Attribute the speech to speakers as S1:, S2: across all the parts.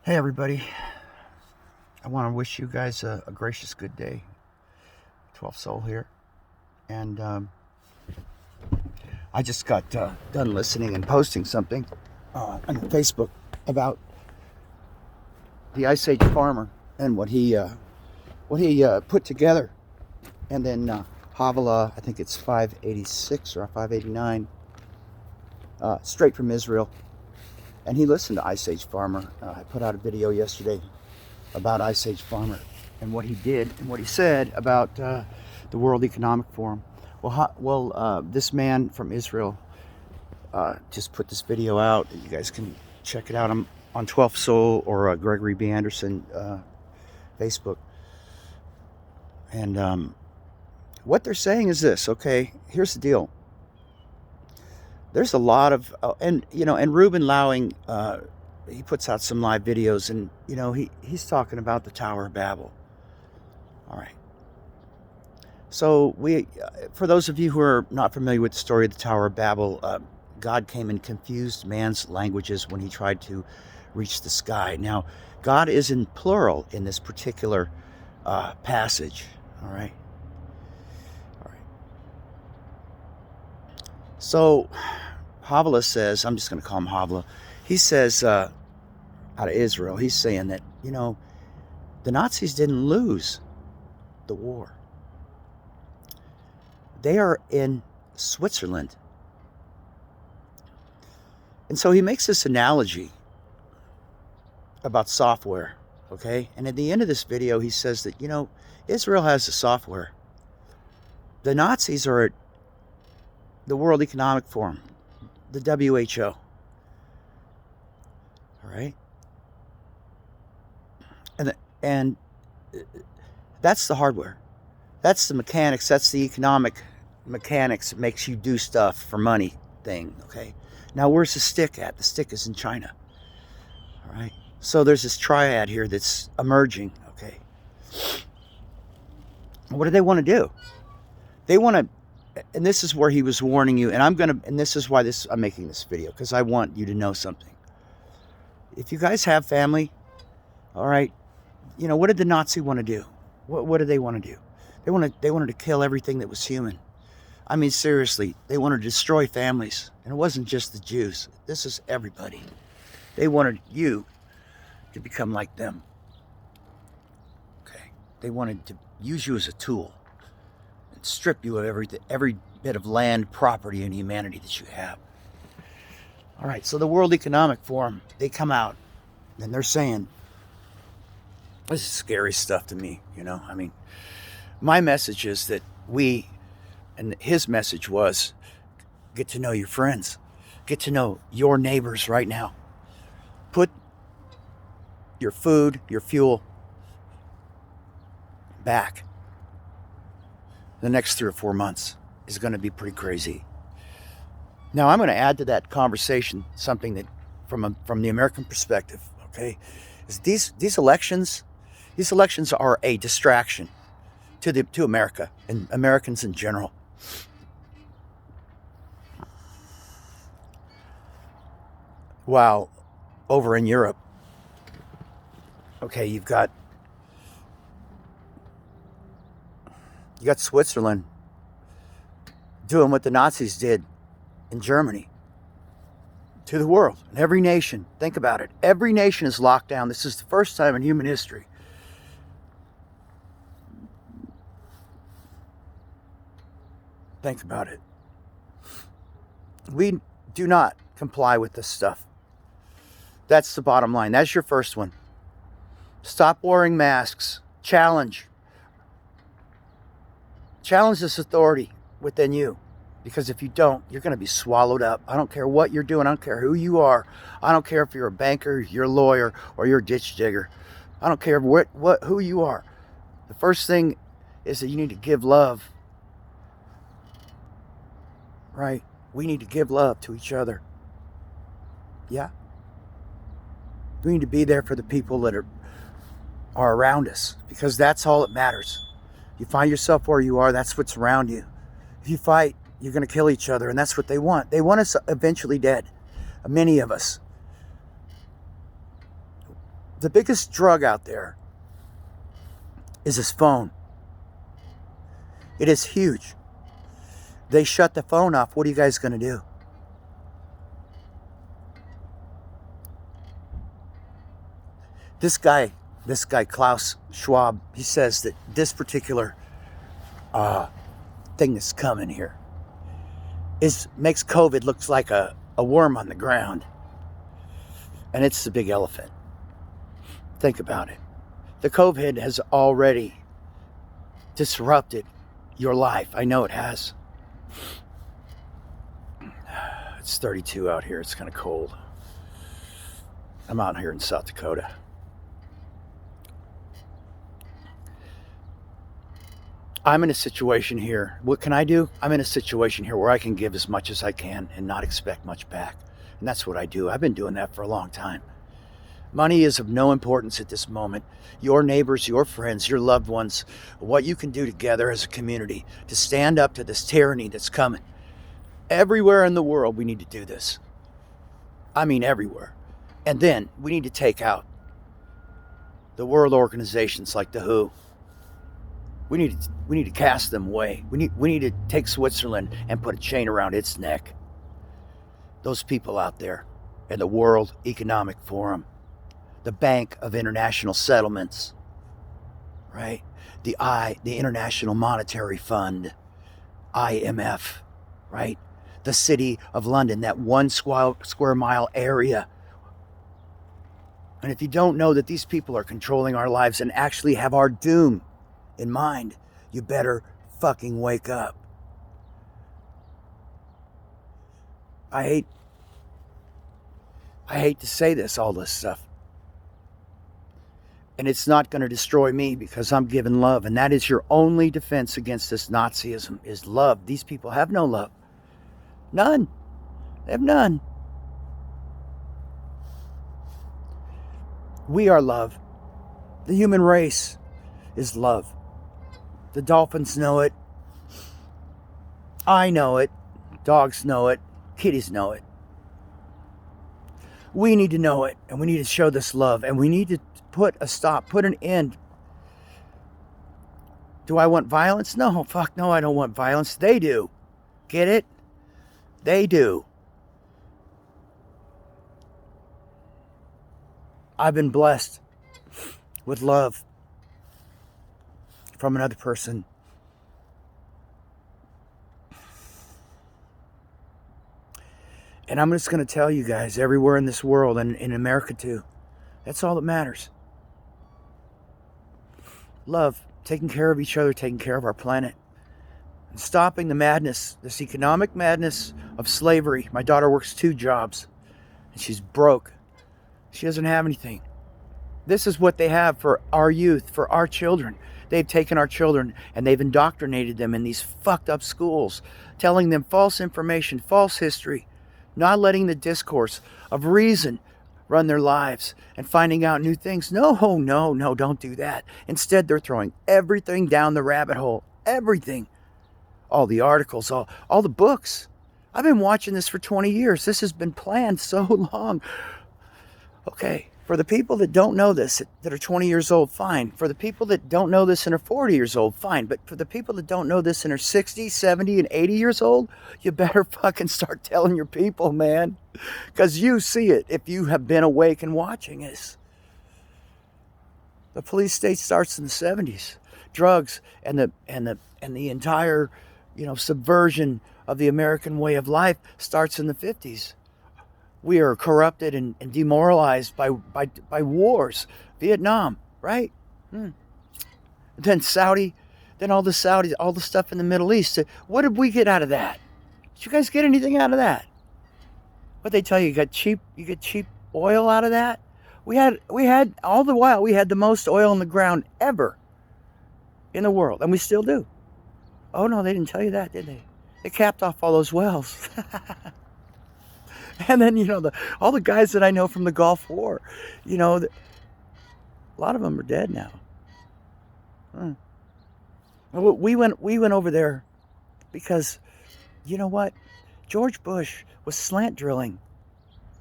S1: Hey everybody, I want to wish you guys a gracious good day. 12 Soul here. And I just got done listening and posting something on Facebook about the Ice Age farmer and what he put together. And then Havilah, I think it's 586 or 589, straight from Israel. And he listened to Ice Age Farmer. I put out a video yesterday about Ice Age Farmer and what he did and what he said about the World Economic Forum. This man from Israel just put this video out. You guys can check it out on 12th Soul or Gregory B. Anderson Facebook. And what they're saying is this, okay? Here's the deal. There's a lot of, and Ruben Lowing, he puts out some live videos, and he's talking about the Tower of Babel. All right. So for those of you who are not familiar with the story of the Tower of Babel, God came and confused man's languages when he tried to reach the sky. Now, God is in plural in this particular passage. All right. All right. So Havilah says, I'm just going to call him Havilah. He says, out of Israel, he's saying that, the Nazis didn't lose the war. They are in Switzerland. And so he makes this analogy about software, okay? And at the end of this video, he says that, Israel has the software. The Nazis are at the World Economic Forum, the WHO. All right? And that's the hardware. That's the mechanics. That's the economic mechanics that makes you do stuff for money thing, okay? Now, where's the stick at? The stick is in China, all right? So there's this triad here that's emerging, okay? What do they want to do? They want to, and this is where he was warning you, and this is why I'm making this video, because I want you to know something. If you guys have family, all right, what did the Nazi want to do? What did they want to do? They wanted to kill everything that was human. I mean, seriously, they wanted to destroy families. And it wasn't just the Jews. This is everybody. They wanted you to become like them. Okay? They wanted to use you as a tool and strip you of every bit of land, property, and humanity that you have. All right, so the World Economic Forum, they come out and they're saying, this is scary stuff to me, I mean, my message is that and his message was, get to know your friends. Get to know your neighbors right now. Put your food, your fuel back. The next 3 or 4 months is going to be pretty crazy. Now, I'm going to add to that conversation something that, from the American perspective, okay, is these elections are a distraction to America and Americans in general. While over in Europe, okay, you got Switzerland doing what the Nazis did in Germany to the world. And every nation, think about it, every nation is locked down. This is the first time in human history. Think about it. We do not comply with this stuff. That's the bottom line. That's your first one. Stop wearing masks. Challenge this authority within you. Because if you don't, you're going to be swallowed up. I don't care what you're doing. I don't care who you are. I don't care if you're a banker, you're a lawyer, or you're a ditch digger. I don't care who you are. The first thing is that you need to give love. Right? We need to give love to each other. Yeah? We need to be there for the people that are around us, because that's all that matters. You find yourself where you are, that's what's around you. If you fight, you're going to kill each other, and that's what they want. They want us eventually dead. Many of us. The biggest drug out there is his phone. It is huge. They shut the phone off. What are you guys going to do? This guy, Klaus Schwab, he says that this particular thing that's coming here makes COVID looks like a worm on the ground. And it's the big elephant. Think about it. The COVID has already disrupted your life. I know it has. It's 32 out here. It's kind of cold. I'm out here in South Dakota. I'm in a situation here. What can I do? I'm in a situation here where I can give as much as I can and not expect much back. And that's what I do. I've been doing that for a long time. Money is of no importance at this moment. Your neighbors, your friends, your loved ones, what you can do together as a community to stand up to this tyranny that's coming. Everywhere in the world, we need to do this. I mean, everywhere. And then we need to take out the world organizations like the WHO. We need to cast them away. We need to take Switzerland and put a chain around its neck. Those people out there in the World Economic Forum, the Bank of International Settlements, right? The International Monetary Fund, IMF, right? The City of London, that 1 square mile area. And if you don't know that these people are controlling our lives and actually have our doom in mind, you better fucking wake up. I hate to say this, all this stuff. And it's not going to destroy me because I'm giving love. And that is your only defense against this Nazism, is love. These people have no love. None. They have none. We are love. The human race is love. The dolphins know it. I know it. Dogs know it. Kitties know it. We need to know it, and we need to show this love, and we need to put a stop, put an end. Do I want violence? No, fuck no, I don't want violence. They do. Get it? They do. I've been blessed with love from another person. And I'm just going to tell you guys, everywhere in this world, and in America too, that's all that matters. Love, taking care of each other, taking care of our planet, and stopping the madness, this economic madness of slavery. My daughter works 2 jobs, and she's broke. She doesn't have anything. This is what they have for our youth, for our children. They've taken our children and they've indoctrinated them in these fucked up schools, telling them false information, false history, not letting the discourse of reason run their lives and finding out new things. No, don't do that. Instead, they're throwing everything down the rabbit hole. Everything. All the articles, all the books. I've been watching this for 20 years. This has been planned so long. Okay, for the people that don't know this, that are 20 years old, fine. For the people that don't know this and are 40 years old, fine. But for the people that don't know this and are 60, 70, and 80 years old, you better fucking start telling your people, man. Because you see it if you have been awake and watching this. The police state starts in the 70s. Drugs and the entire, subversion of the American way of life starts in the 50s. We are corrupted and demoralized by wars. Vietnam, right? Then Saudi, then all the Saudis, all the stuff in the Middle East. What did we get out of that? Did you guys get anything out of that? What they tell you, you get cheap oil out of that? We had all the while, we had the most oil in the ground ever in the world, and we still do. Oh no, they didn't tell you that, did they? They capped off all those wells. And then, all the guys that I know from the Gulf War, a lot of them are dead now. We went over there because, you know what? George Bush was slant drilling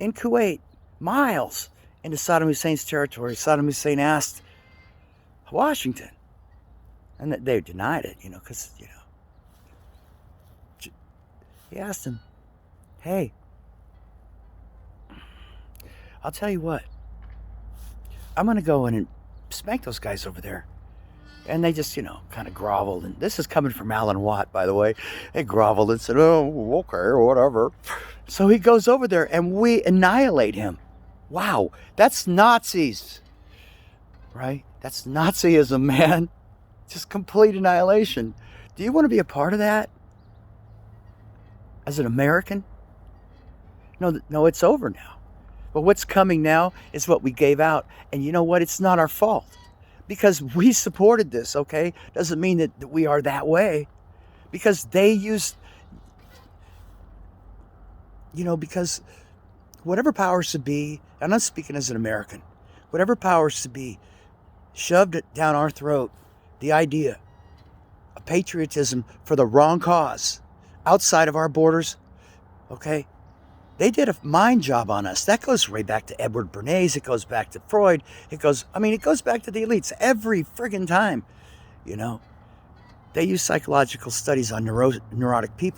S1: in Kuwait, miles, into Saddam Hussein's territory. Saddam Hussein asked Washington, and they denied it, because, he asked him, hey, I'll tell you what, I'm going to go in and spank those guys over there. And they just, kind of groveled. And this is coming from Alan Watt, by the way. They groveled and said, oh, okay, whatever. So he goes over there and we annihilate him. Wow, that's Nazis, right? That's Nazism, man. Just complete annihilation. Do you want to be a part of that? As an American? No, it's over now. But what's coming now is what we gave out. And you know what? It's not our fault. Because we supported this, okay? Doesn't mean that we are that way. Because they used, because whatever powers to be, and I'm speaking as an American, whatever powers to be, shoved it down our throat, the idea of patriotism for the wrong cause, outside of our borders, okay? They did a mind job on us. That goes way back to Edward Bernays. It goes back to Freud. It goes back to the elites every friggin' time, They use psychological studies on neurotic people.